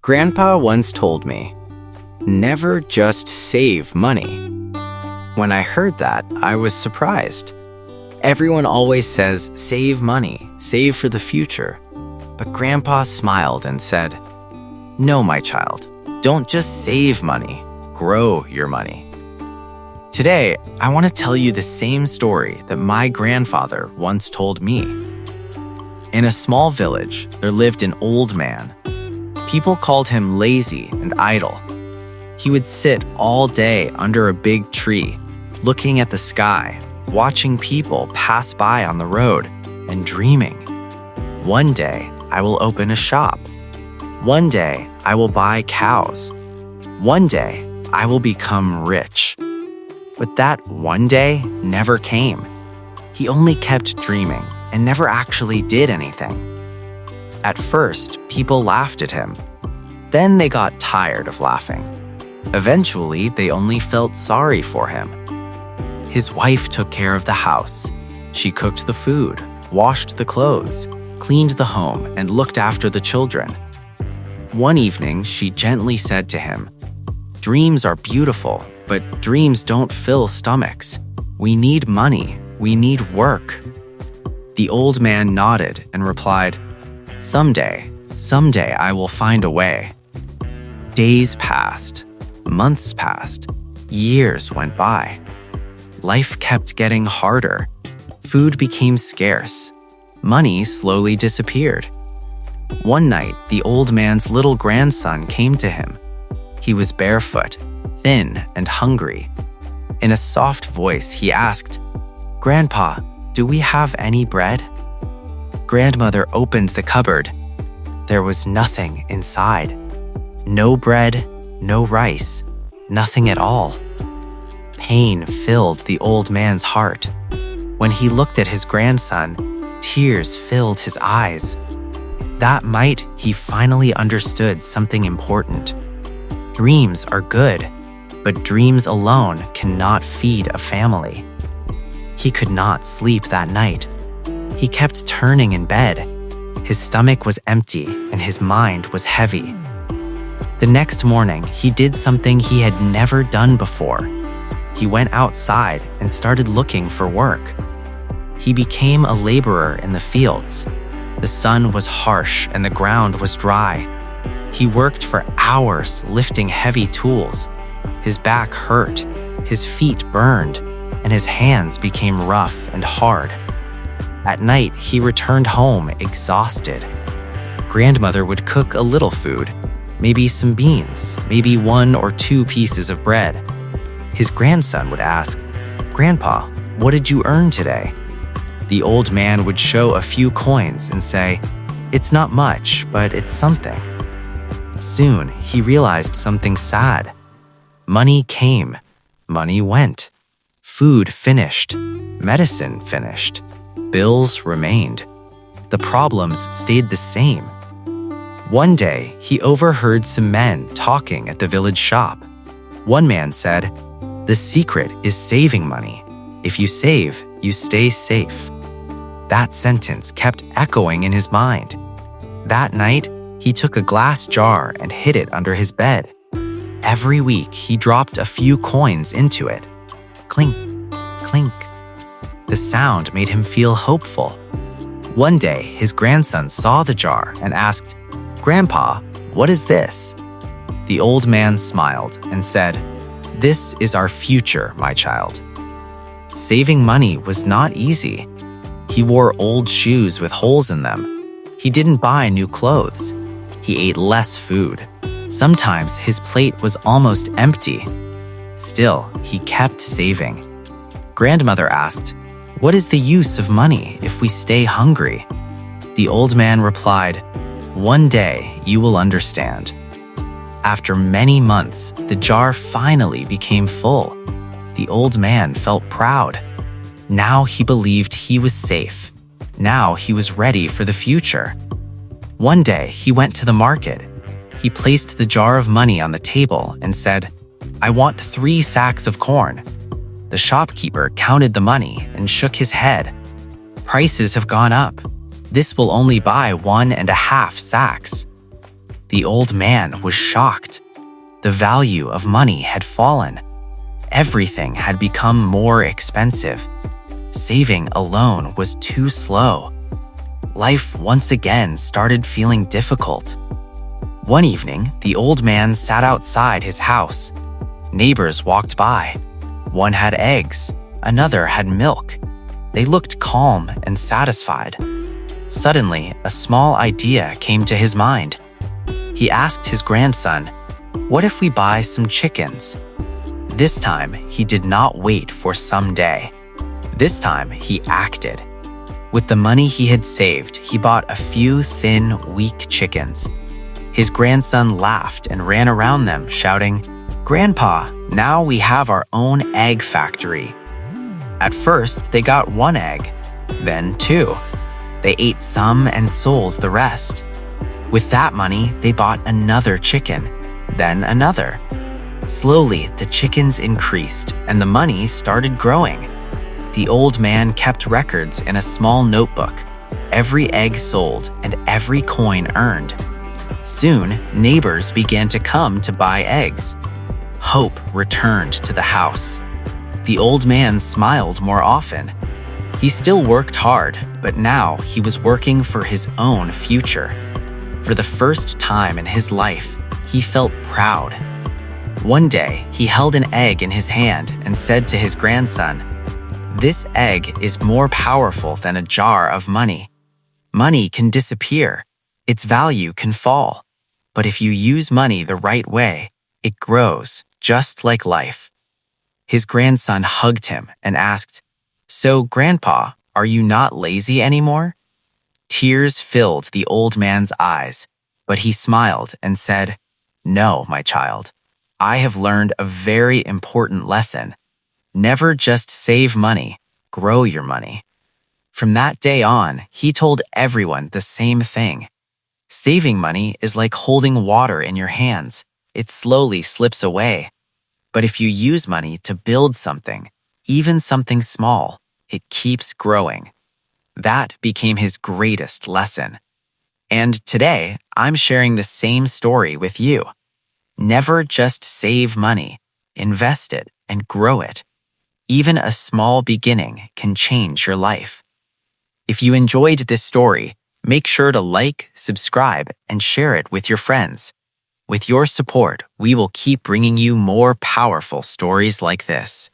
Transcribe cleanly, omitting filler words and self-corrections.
Grandpa once told me, never just save money. When I heard that, I was surprised. Everyone always says, save money, save for the future. But Grandpa smiled and said, no, my child, don't just save money, grow your money. Today, I want to tell you the same story that my grandfather once told me. In a small village, there lived an old man. People called him lazy and idle. He would sit all day under a big tree, looking at the sky, watching people pass by on the road, and dreaming. One day, I will open a shop. One day, I will buy cows. One day, I will become rich. But that one day never came. He only kept dreaming and never actually did anything. At first, people laughed at him. Then they got tired of laughing. Eventually, they only felt sorry for him. His wife took care of the house. She cooked the food, washed the clothes, cleaned the home, and looked after the children. One evening, she gently said to him, dreams are beautiful, but dreams don't fill stomachs. We need money. We need work. The old man nodded and replied, someday I will find a way. Days passed, months passed, years went by. Life kept getting harder. Food became scarce. Money slowly disappeared. One night, the old man's little grandson came to him. He was barefoot, thin, and hungry. In a soft voice, he asked, Grandpa, do we have any bread? Grandmother opened the cupboard. There was nothing inside. No bread, no rice, nothing at all. Pain filled the old man's heart. When he looked at his grandson, tears filled his eyes. That night, he finally understood something important. Dreams are good, but dreams alone cannot feed a family. He could not sleep that night. He kept turning in bed. His stomach was empty and his mind was heavy. The next morning, he did something he had never done before. He went outside and started looking for work. He became a laborer in the fields. The sun was harsh and the ground was dry. He worked for hours lifting heavy tools. His back hurt, his feet burned, and his hands became rough and hard. At night, he returned home exhausted. Grandmother would cook a little food, maybe some beans, maybe 1 or 2 pieces of bread. His grandson would ask, Grandpa, what did you earn today? The old man would show a few coins and say, it's not much, but it's something. Soon, he realized something sad. Money came, money went. Food finished, medicine finished, bills remained. The problems stayed the same. One day, he overheard some men talking at the village shop. One man said, the secret is saving money. If you save, you stay safe. That sentence kept echoing in his mind. That night, he took a glass jar and hid it under his bed. Every week, he dropped a few coins into it. Clink, clink. The sound made him feel hopeful. One day, his grandson saw the jar and asked, Grandpa, what is this? The old man smiled and said, this is our future, my child. Saving money was not easy. He wore old shoes with holes in them. He didn't buy new clothes. He ate less food. Sometimes his plate was almost empty. Still, he kept saving. Grandmother asked, what is the use of money if we stay hungry? The old man replied, one day you will understand. After many months, the jar finally became full. The old man felt proud. Now he believed he was safe. Now he was ready for the future. One day, he went to the market. He placed the jar of money on the table and said, I want 3 sacks of corn. The shopkeeper counted the money and shook his head. Prices have gone up. This will only buy 1.5 sacks. The old man was shocked. The value of money had fallen. Everything had become more expensive. Saving alone was too slow. Life once again started feeling difficult. One evening, the old man sat outside his house. Neighbors walked by. One had eggs, another had milk. They looked calm and satisfied. Suddenly, a small idea came to his mind. He asked his grandson, "What if we buy some chickens?" This time, he did not wait for someday. This time, he acted. With the money he had saved, he bought a few thin, weak chickens. His grandson laughed and ran around them, shouting, "Grandpa, now we have our own egg factory." At first, they got one egg, then two. They ate some and sold the rest. With that money, they bought another chicken, then another. Slowly, the chickens increased and the money started growing. The old man kept records in a small notebook, every egg sold and every coin earned. Soon, neighbors began to come to buy eggs. Hope returned to the house. The old man smiled more often. He still worked hard, but now he was working for his own future. For the first time in his life, he felt proud. One day, he held an egg in his hand and said to his grandson, "This egg is more powerful than a jar of money. Money can disappear. Its value can fall. But if you use money the right way, it grows, just like life." His grandson hugged him and asked, "So, Grandpa, are you not lazy anymore?" Tears filled the old man's eyes, but he smiled and said, "No, my child. I have learned a very important lesson. Never just save money, grow your money." From that day on, he told everyone the same thing. Saving money is like holding water in your hands. It slowly slips away. But if you use money to build something, even something small, it keeps growing. That became his greatest lesson. And today, I'm sharing the same story with you. Never just save money, invest it and grow it. Even a small beginning can change your life. If you enjoyed this story, make sure to like, subscribe, and share it with your friends. With your support, we will keep bringing you more powerful stories like this.